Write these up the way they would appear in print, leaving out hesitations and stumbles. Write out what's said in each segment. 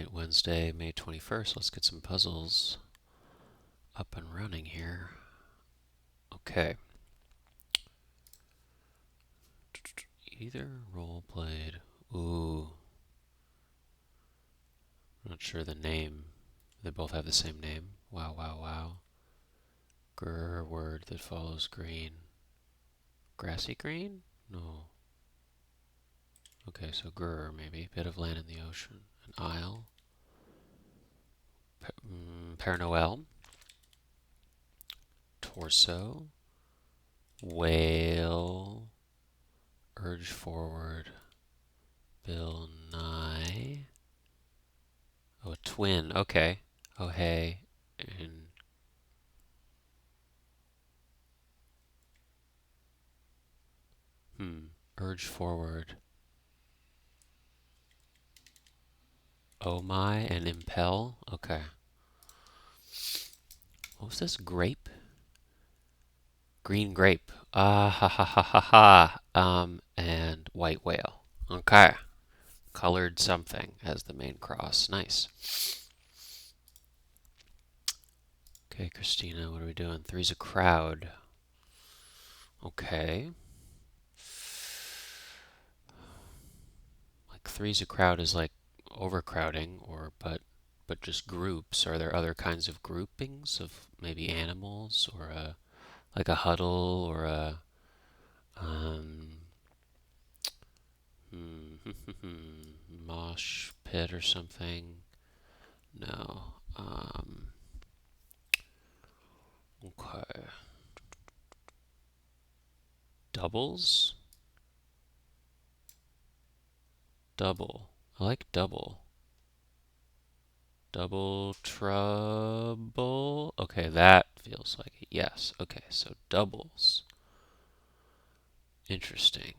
Alright, Wednesday, May 21st. Let's get some puzzles up and running here. Okay. Either role played. Ooh. I'm not sure the name. They both have the same name. Wow, wow, wow. Grr, word that follows green. Grassy green? No. Okay, so grr, maybe. Bit of land in the ocean. An isle. Père Noël. Torso. Whale. Urge forward. Bill Nye. Oh, a twin. Okay. Oh, hey. And urge forward. Oh my and impel. Okay. What was this? Grape? Green grape. Ah ha ha ha ha ha. And white whale. Okay. Colored something as the main cross. Nice. Okay, Christina, what are we doing? Three's a crowd. Okay. Like three's a crowd is like overcrowding, or but just groups. Are there other kinds of groupings of maybe animals or a like a huddle or a um mosh pit or something? No. Okay. Doubles? Double. I like double. Double trouble. Okay, that feels like it. Yes. Okay, so doubles. Interesting.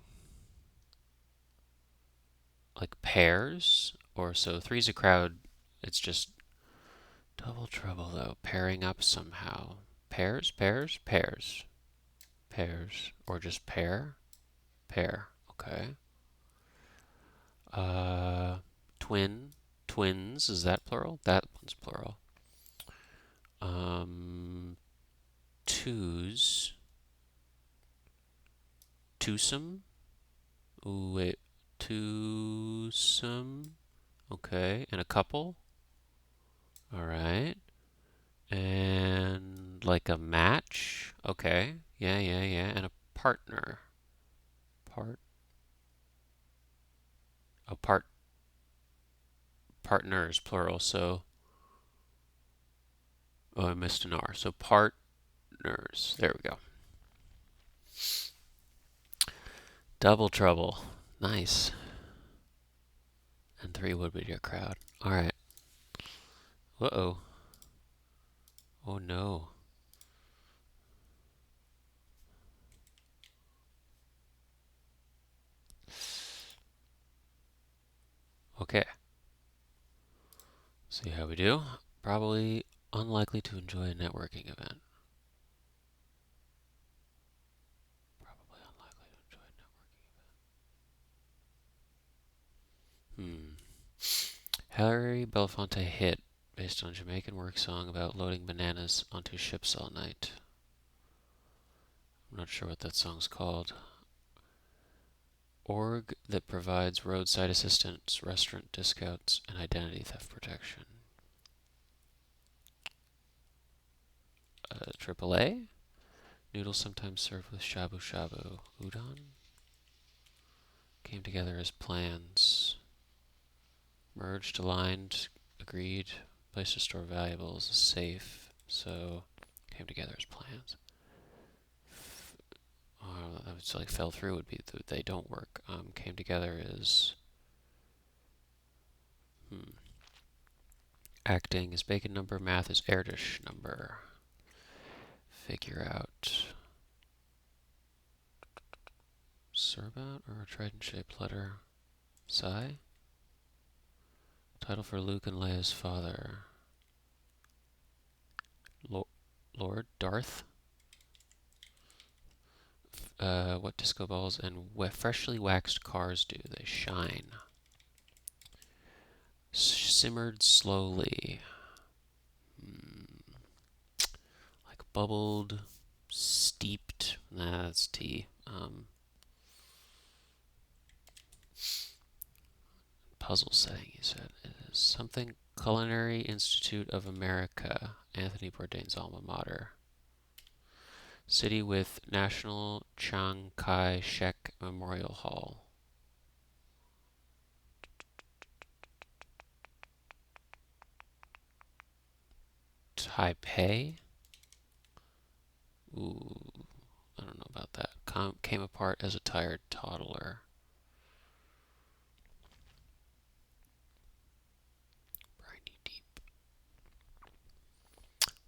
Like pairs? Or so three's a crowd. It's just double trouble though. Pairing up somehow. Pairs, pairs, pairs. Pairs. Or just pair? Pair. Okay. Uh, twin. Twins. Is that plural? That one's plural. Um, twos. Twosome. Ooh, wait. Twosome. Okay. And a couple. All right. And like a match. Okay. Yeah, yeah, yeah. And a partner. Part. A partners plural. So oh, I missed an R. So partners. There we go. Double trouble. Nice. And three would be your crowd. All right. Uh-oh. Oh no. Okay. See how we do. Probably unlikely to enjoy a networking event. Probably unlikely to enjoy a networking event. Harry Belafonte hit based on Jamaican work song about loading bananas onto ships all night. I'm not sure what that song's called. Org that provides roadside assistance, restaurant discounts, and identity theft protection. AAA? Noodles sometimes served with shabu shabu. Udon? Came together as plans. Merged, aligned, agreed. Place to store valuables, safe. So, came together as plans. That was like fell through would be they don't work. Came together as acting is bacon number, math is Erdish number. Figure out Serbat or a trident-shaped letter. Psi? Title for Luke and Leia's father. Lord Darth? What disco balls and freshly waxed cars do? They shine. Simmered slowly. Like bubbled, steeped. Nah, that's tea. Puzzle setting, you said. It is something Culinary Institute of America, Anthony Bourdain's alma mater. City with National Chiang Kai-shek Memorial Hall. Taipei? Ooh, I don't know about that. Came apart as a tired toddler. Briny deep.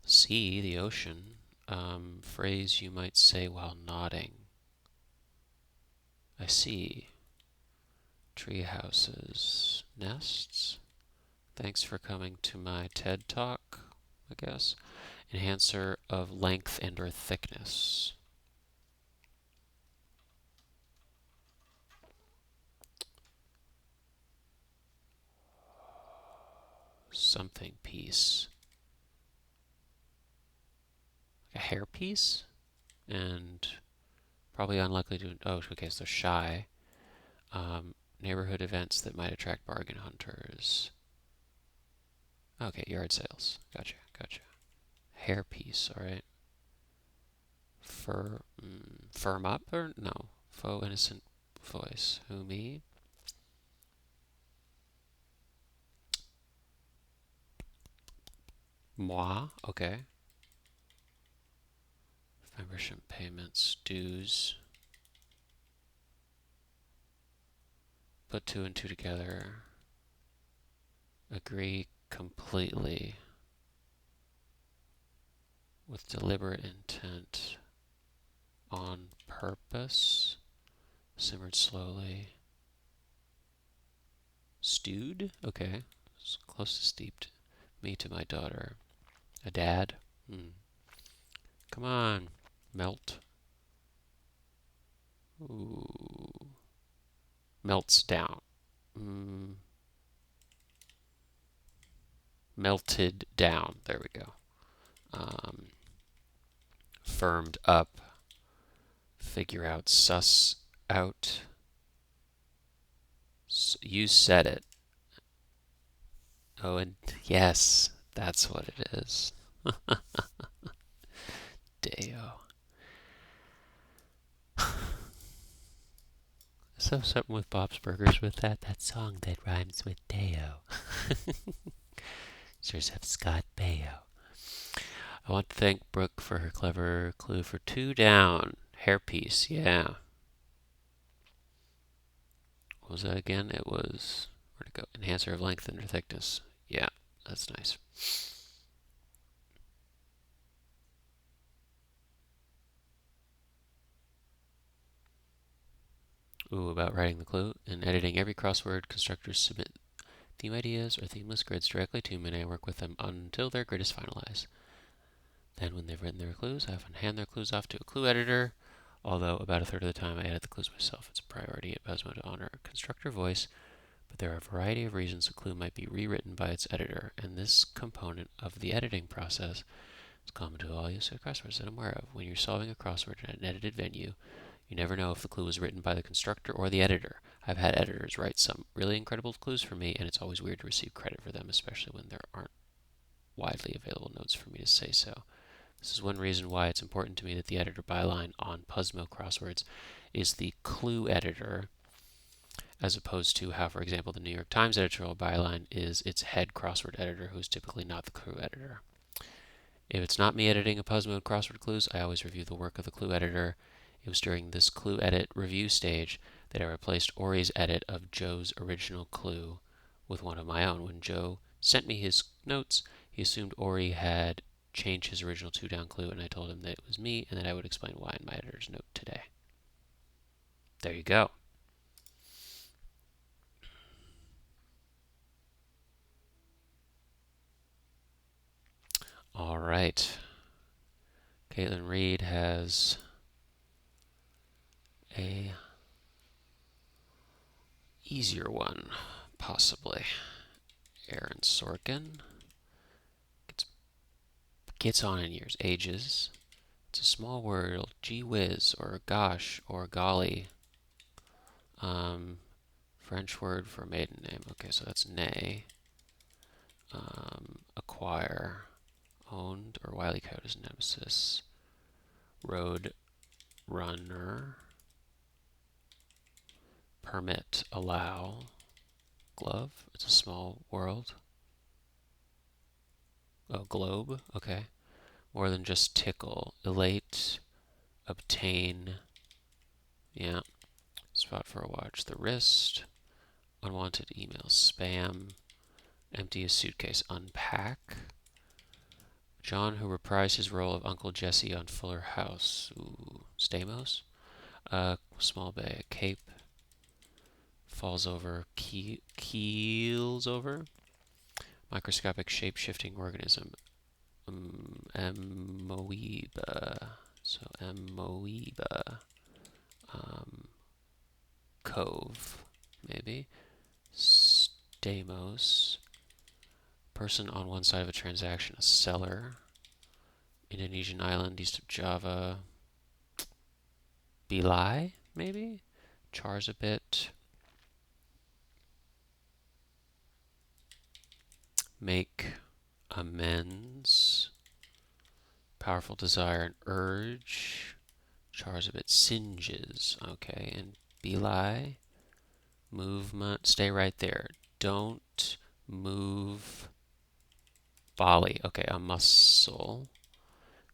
Sea, the ocean. Phrase you might say while nodding. I see. Tree houses. Nests? Thanks for coming to my TED Talk, I guess. Enhancer of length and or thickness. Something piece. A hair piece? And probably unlikely to. Oh, okay, so shy. Neighborhood events that might attract bargain hunters. Okay, yard sales. Gotcha, gotcha. Hair piece, alright. Firm up or no? Faux innocent voice. Who, me? Moi? Okay. Membership payments, dues. Put two and two together. Agree completely. With deliberate intent. On purpose. Simmered slowly. Stewed? Okay. It's close to steeped. Me to my daughter. A dad? Come on. Melt. Ooh. Melts down. Melted down. There we go. Firmed up. Figure out. Suss out. You said it. Oh, and yes, that's what it is. Deo. So something with Bob's Burgers with that song that rhymes with Deo. Joseph Scott Baio. I want to thank Brooke for her clever clue for two down. Hairpiece, yeah. What was that again? It was, where'd it go? Enhancer of length and thickness. Yeah, that's nice. Ooh, about writing the clue. In editing every crossword, constructors submit theme ideas or themeless grids directly to me, and I work with them until their grid is finalized. Then, when they've written their clues, I often hand their clues off to a clue editor, although about a third of the time I edit the clues myself. It's a priority at Buzzmo to honor a constructor voice, but there are a variety of reasons a clue might be rewritten by its editor, and this component of the editing process is common to all users of crosswords that I'm aware of. When you're solving a crossword in an edited venue, you never know if the clue was written by the constructor or the editor. I've had editors write some really incredible clues for me, and it's always weird to receive credit for them, especially when there aren't widely available notes for me to say so. This is one reason why it's important to me that the editor byline on Puzzmo crosswords is the clue editor, as opposed to how, for example, the New York Times editorial byline is its head crossword editor, who is typically not the clue editor. If it's not me editing a Puzzmo crossword clues, I always review the work of the clue editor. It was during this clue edit review stage that I replaced Ori's edit of Joe's original clue with one of my own. When Joe sent me his notes, he assumed Ori had changed his original two-down clue, and I told him that it was me and that I would explain why in my editor's note today. There you go. All right. Caitlin Reed has a easier one, possibly. Aaron Sorkin. Gets on in years. Ages. It's a small word. Gee whiz, or gosh, or golly. French word for maiden name. Okay, so that's nay. Acquire. Owned, or Wile E. Coyote's nemesis. Road runner. Permit, allow. Glove. It's a small world. Oh, globe. Okay. More than just tickle. Elate. Obtain. Yeah. Spot for a watch. The wrist. Unwanted emails. Spam. Empty a suitcase. Unpack. John, who reprised his role of Uncle Jesse on Fuller House. Ooh. Stamos. Small bay. Cape. Falls over. Keels over. Microscopic shape-shifting organism. Amoeba. So amoeba. Cove, maybe. Stamos. Person on one side of a transaction. A seller. Indonesian island east of Java. Belai, maybe. Chars a bit. Make amends. Powerful desire and urge. Chars a bit. Singes. Okay, and belai. Movement. Stay right there. Don't move. Bali. Okay, a muscle.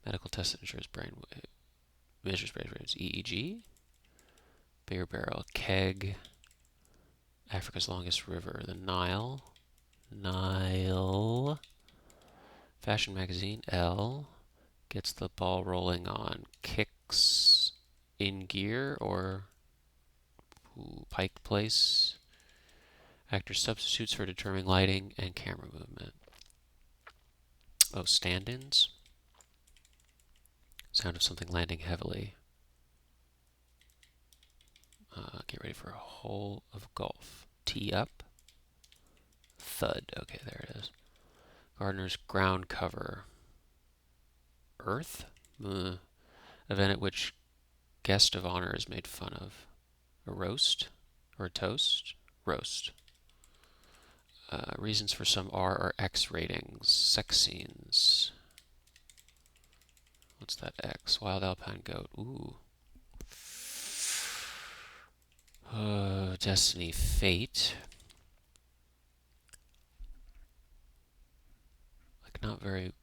Medical test that ensures measures brain waves. EEG. Beer barrel. Keg. Africa's longest river. The Nile. Nile. Fashion magazine. L. Gets the ball rolling on. Kicks in gear or Pike Place. Actor substitutes for determining lighting and camera movement. Oh, stand-ins. Sound of something landing heavily. Get ready for a hole of golf. Tee up. Thud. Okay, there it is. Gardener's ground cover. Earth. Event at which guest of honor is made fun of. A roast or a toast. Roast. Reasons for some R or X ratings. Sex scenes. What's that X? Wild alpine goat. Ooh. Destiny, fate. Like not very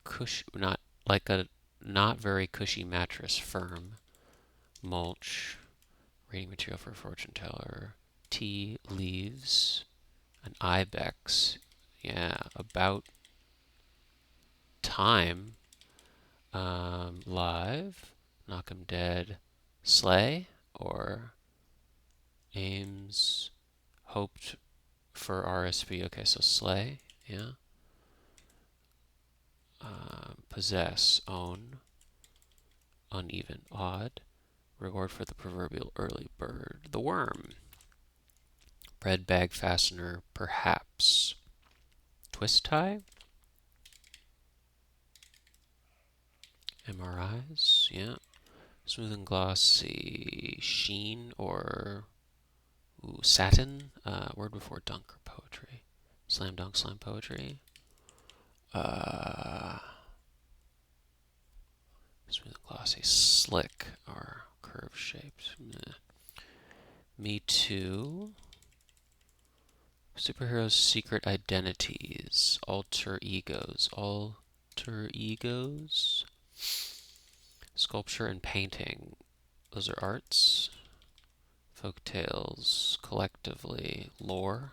cushy, not like a not very cushy mattress. Firm. Mulch. Reading material for a fortune teller. Tea leaves. An ibex. Yeah, about time. Live. Knock 'em dead. Slay or aims hoped for RSV. Okay, so slay. Yeah. Possess. Own. Uneven. Odd. Reward for the proverbial early bird. The worm. Bread bag fastener. Perhaps. Twist tie. MRIs. Yeah. Smooth and glossy. Sheen or satin. Word before dunk or poetry. Slam dunk, slam poetry. Smooth and glossy. Slick or curve shaped. Meh. Me too. Superheroes' secret identities. Alter egos. Alter egos. Sculpture and painting. Those are arts. Folk tales. Collectively. Lore.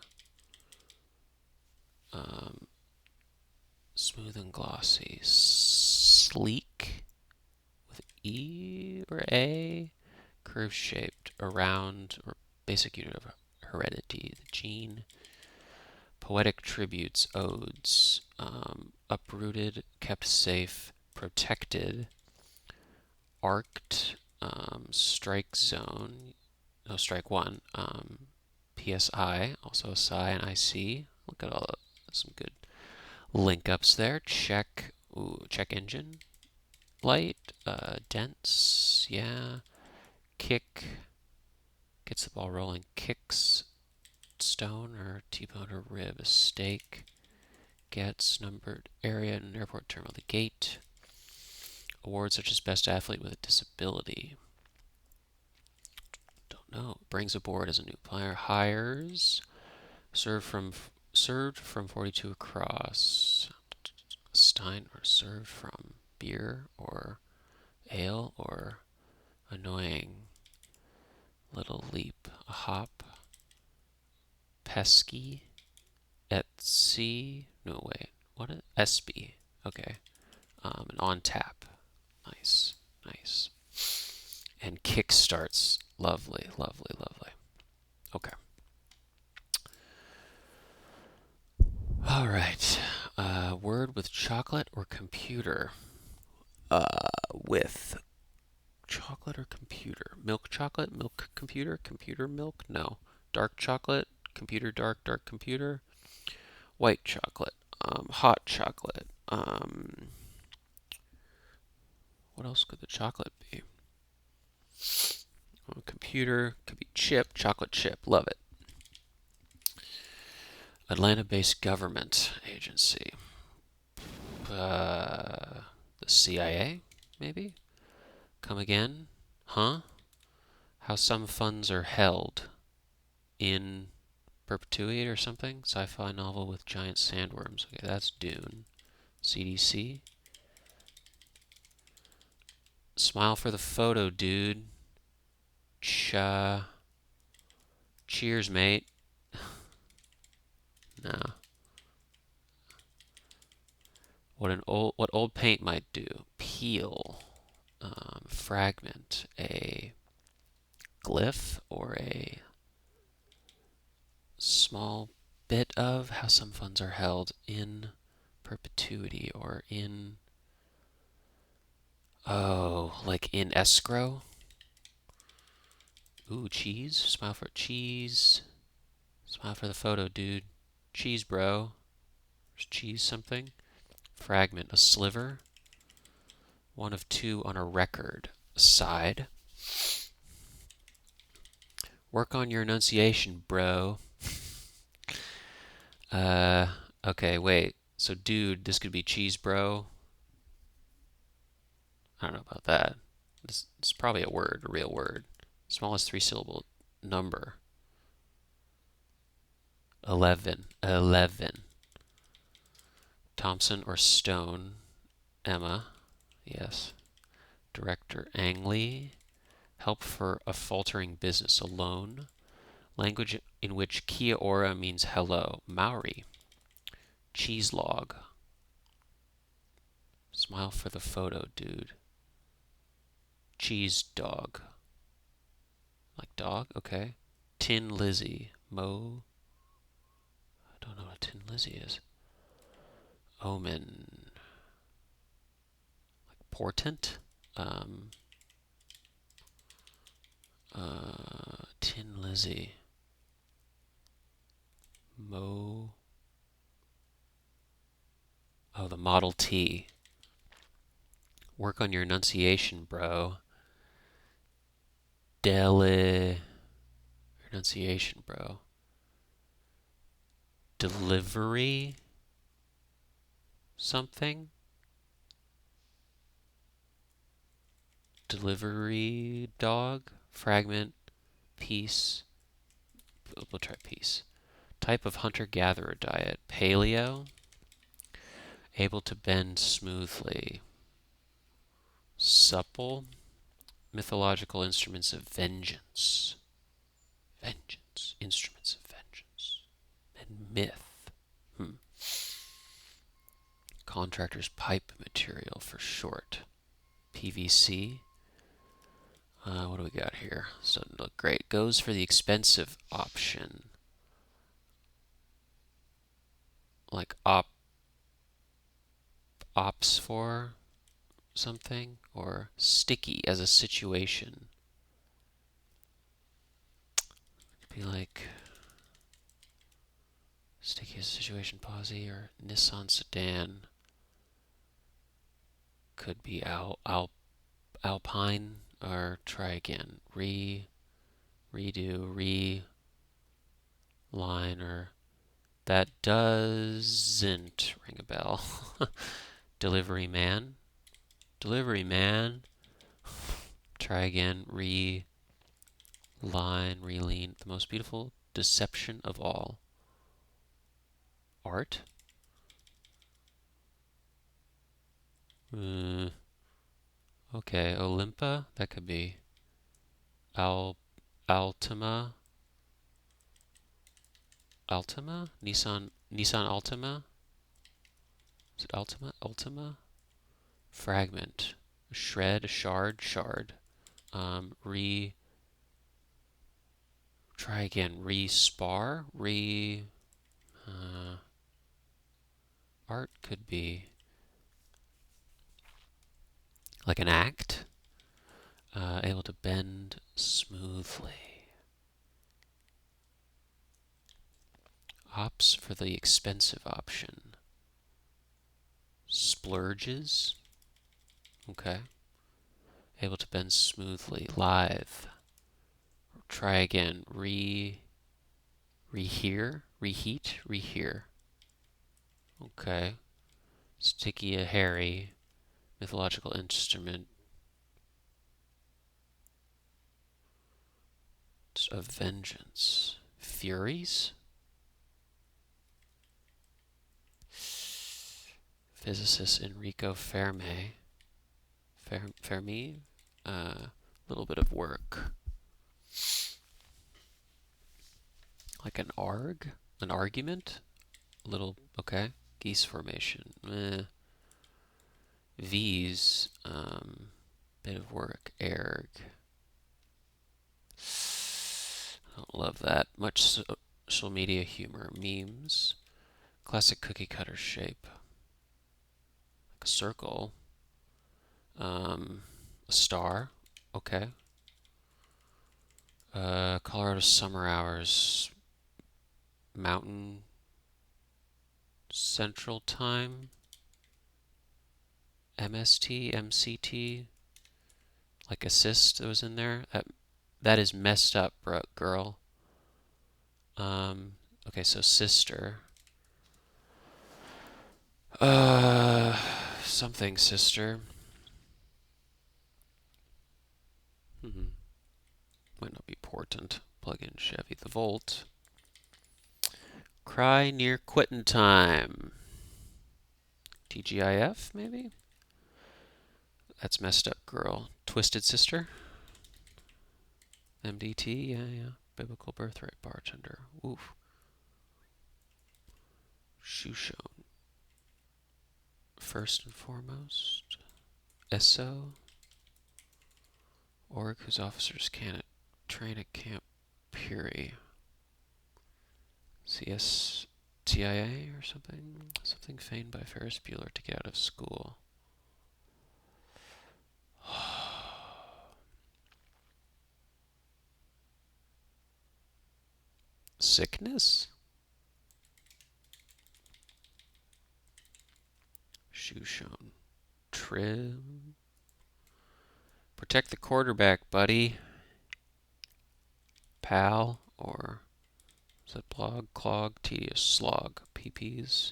Smooth and glossy. Sleek. With E or A. Curve shaped. Around. Or basic unit of heredity. The gene. Poetic tributes. Odes. Uprooted. Kept safe. Protected. Arced. Strike zone. No, strike one. PSI. Also a psi and IC. Look at all Some good link ups there. Check. Ooh, check engine light. Dense. Yeah. Kick. Gets the ball rolling. Kicks. Stone or T-bone or rib. A steak. Gets numbered area in an airport terminal. The gate. Awards such as best athlete with a disability. Don't know. Brings aboard as a new player. Hires. Served from 42 across. Stein or served from beer or ale or annoying. Little leap. A hop. Pesky. Etsy. No, wait. What is SB? Okay. And on tap. Nice. Nice. And kick starts. Lovely, lovely, lovely. Okay. All right. Word with chocolate or computer? With chocolate or computer? Milk chocolate? Milk computer? Computer milk? No. Dark chocolate? Computer dark? Dark computer? White chocolate? Hot chocolate? What else could the chocolate be? Computer, could be chip, chocolate chip, love it. Atlanta-based government agency. The CIA, maybe? Come again? Huh? How some funds are held in perpetuity or something? Sci-fi novel with giant sandworms. Okay, that's Dune. CDC. Smile for the photo, dude. Cheers, mate. No. What old paint might do. Peel. Fragment. A glyph or a small bit of how some funds are held in perpetuity or in, oh, like in escrow. Ooh, cheese. Smile for cheese. Smile for the photo, dude. Cheese, bro. There's cheese something. Fragment, a sliver. One of two on a record. Side. Work on your enunciation, bro. Okay, wait. So, dude, this could be cheese, bro. I don't know about that. This is probably a word, a real word. Smallest three-syllable number. 11. 11. Thompson or Stone. Emma. Yes. Director Ang Lee. Help for a faltering business. Alone. Language in which kia ora means hello. Maori. Cheese log. Smile for the photo, dude. Cheese dog. Like dog? Okay. Tin Lizzie. Mo. I don't know what a Tin Lizzie is. Omen. Like portent? Tin Lizzie. Mo. Oh, the Model T. Work on your enunciation, bro. Enunciation, bro. Delivery. Something. Delivery dog. Fragment. Piece. We'll try piece. Type of hunter-gatherer diet. Paleo. Able to bend smoothly. Supple. Mythological instruments of vengeance. Vengeance. Instruments of vengeance. And myth. Contractor's pipe material for short. PVC. What do we got here? So doesn't look great. Goes for the expensive option. Like ops for something, or sticky as a situation. It'd be like Sticky situation posy or Nissan sedan. Could be Alpine or try again. Redo, line or that doesn't ring a bell. Delivery man. Delivery man. Try again. Line, relean. The most beautiful deception of all. Art. Okay, Olympa. That could be. Altima. Altima? Nissan Altima? Is it Altima? Ultima? Fragment. Shred, shard. Try again. Uh, art could be like an act. Able to bend smoothly. Opts for the expensive option. Splurges. Okay. Able to bend smoothly. Live. Try again. Reheat. Okay. Sticky, a hairy. Mythological instrument. Of vengeance. Furies? Physicist Enrico Fermi? A little bit of work. Like an argument? A little, okay. Geese formation. V's, bit of work. Erg. I don't love that. Much social media humor. Memes. Classic cookie cutter shape. Like a circle. A star. Okay. Colorado summer hours. Mountain Central Time. MCT. Like assist that was in there. That is messed up, girl. Okay, so sister. Something sister. Might not be important. Plug in Chevy the Volt. Cry near quitting time. TGIF, maybe? That's messed up, girl. Twisted sister. MDT, yeah. Biblical birthright bartender. Oof. Shoeshone. First and foremost. SO. Org whose officers can't train at Camp Peary. TIA or something? Something feigned by Ferris Bueller to get out of school. Sickness? Shoeshone. Trim. Protect the quarterback, buddy. Pal, or is it blog, clog, tedious, slog, PPs?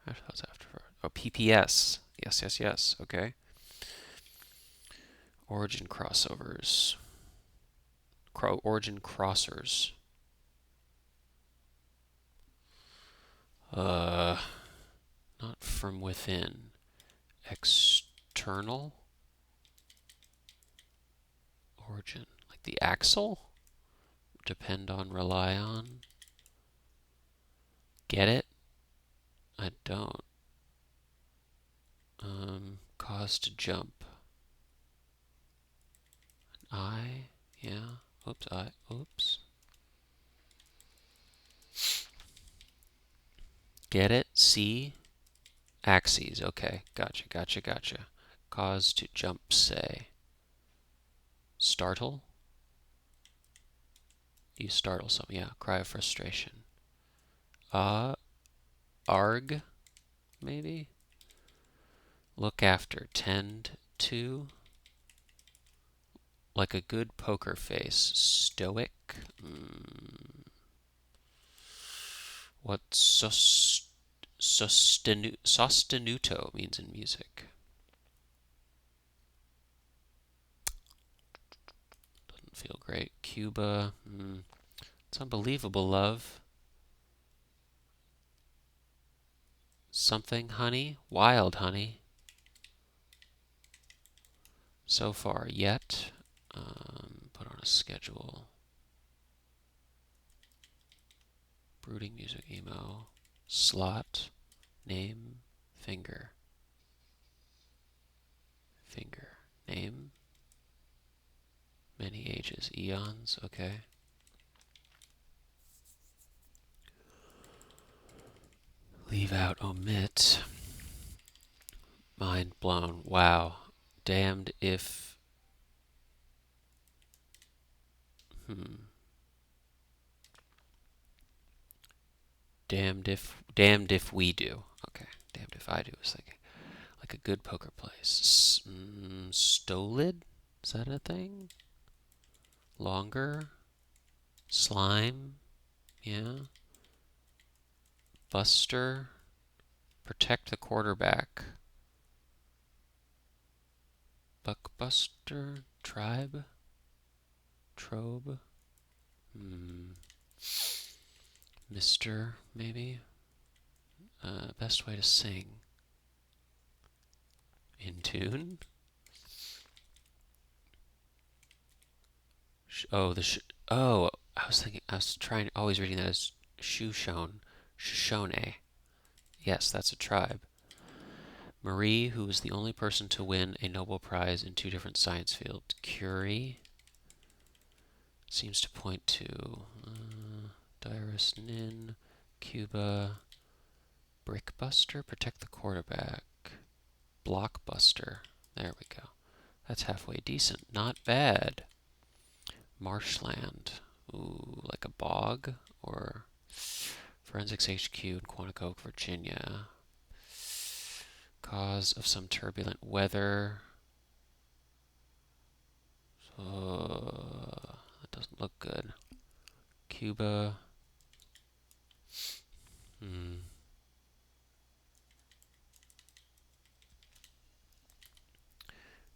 How's after? Oh, PPS. Yes. Okay. Origin crossovers. Origin crossers. Not from within. External. Origin. Like the axle? Depend on, rely on. Get it? I don't. Cause to jump. I, yeah. Oops. Get it? See? Axes. Okay. Gotcha. Cause to jump, say. Startle? You startle something. Yeah. Cry of frustration. Arg, maybe? Look after, tend to. Like a good poker face. Stoic. What sostenuto means in music? Doesn't feel great. Cuba. It's unbelievable, love. Something, honey. Wild, honey. So far, yet. Put on a schedule. Brooding music, emo. Slot. Name. Finger. Finger. Name. Many ages. Eons. Okay. Leave out, omit. Mind blown. Wow. Damned if. Damned if we do. Okay. Damned if I do. I was thinking. Like a good poker place. Stolid? Is that a thing? Longer? Slime? Yeah. Buster? Protect the quarterback. Buckbuster? Tribe? Trobe? Mister, maybe? Best way to sing. In tune? Oh, I was always reading that as Shoshone. Yes, that's a tribe. Marie, who was the only person to win a Nobel Prize in 2 different science fields. Curie seems to point to Dyrus Nin, Cuba, Brickbuster, protect the quarterback, Blockbuster. There we go. That's halfway decent. Not bad. Marshland. Ooh, like a bog or Forensics HQ in Quantico, Virginia. Cause of some turbulent weather. That doesn't look good. Cuba.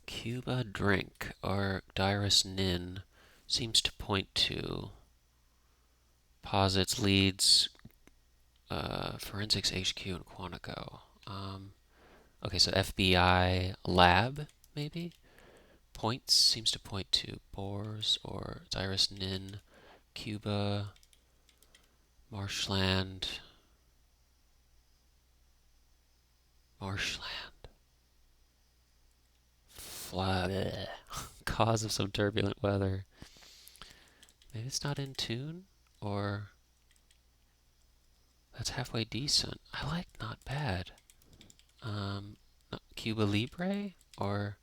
Cuba drink or Dyrus Nin seems to point to posits, leads, Forensics HQ in Quantico. Okay, so FBI lab, maybe? Points seems to point to Boers or Dyrus Nin, Cuba, Marshland. Cause of some turbulent weather. Maybe it's not in tune, or that's halfway decent. I like not bad. Cuba Libre or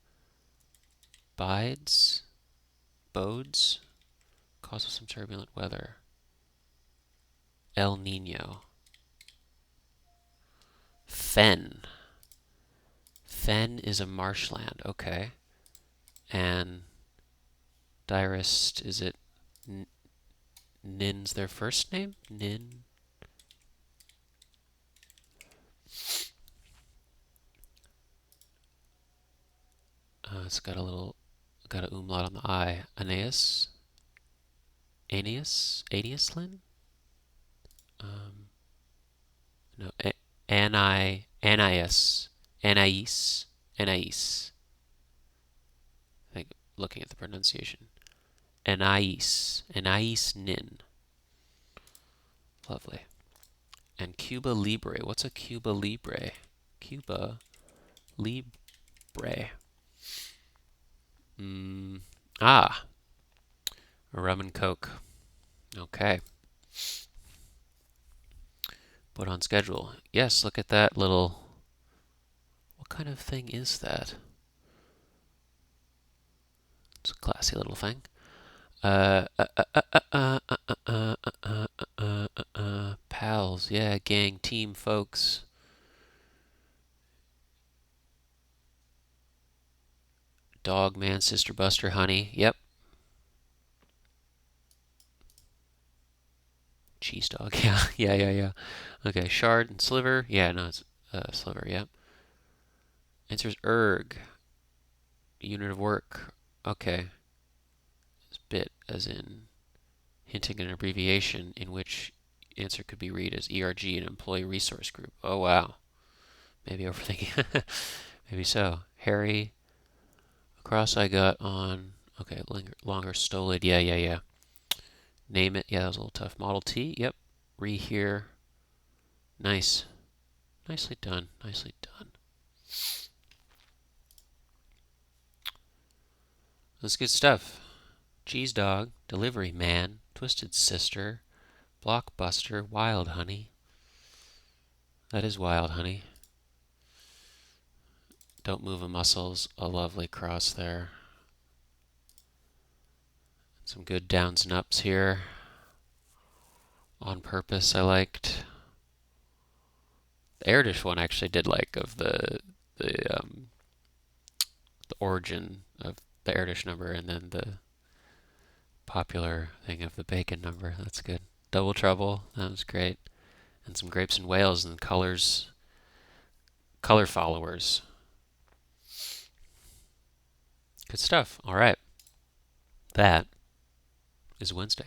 Bodes, cause of some turbulent weather. El Nino. Fen. Fen is a marshland. Okay. And Direst, is it Nin's their first name? Nin. It's got a umlaut on the I. Aeneas? Aeneaslin? No, Anais. I think, looking at the pronunciation. Anais Nin. Lovely. And Cuba Libre. What's a Cuba Libre? Cuba Libre. A rum and coke. Okay. Put on schedule. Yes, look at that little. What kind of thing is that? It's a classy little thing. Pals, yeah, gang, team, folks. Dog, man, sister, buster, honey. Yep. Cheese dog. Yeah, yeah. Okay, shard and sliver. Yeah, no, it's sliver. Yep. Answer's erg. Unit of work. Okay. It's bit, as in hinting at an abbreviation in which answer could be read as ERG, an employee resource group. Oh wow. Maybe overthinking. Maybe so. Harry. Across I got on. Okay, longer stolid. Yeah. Name it. Yeah, that was a little tough. Model T. Yep. Re here. Nice. Nicely done. Nicely done. That's good stuff. Cheese dog. Delivery man. Twisted sister. Blockbuster. Wild honey. That is wild honey. Don't move a muscle's a lovely cross there. Some good downs and ups here. On purpose, I liked. The Erdish one I actually did like of the origin of the Erdish number and then the popular thing of the bacon number. That's good. Double Trouble, that was great. And some grapes and whales and color followers. Good stuff. All right. That is Wednesday.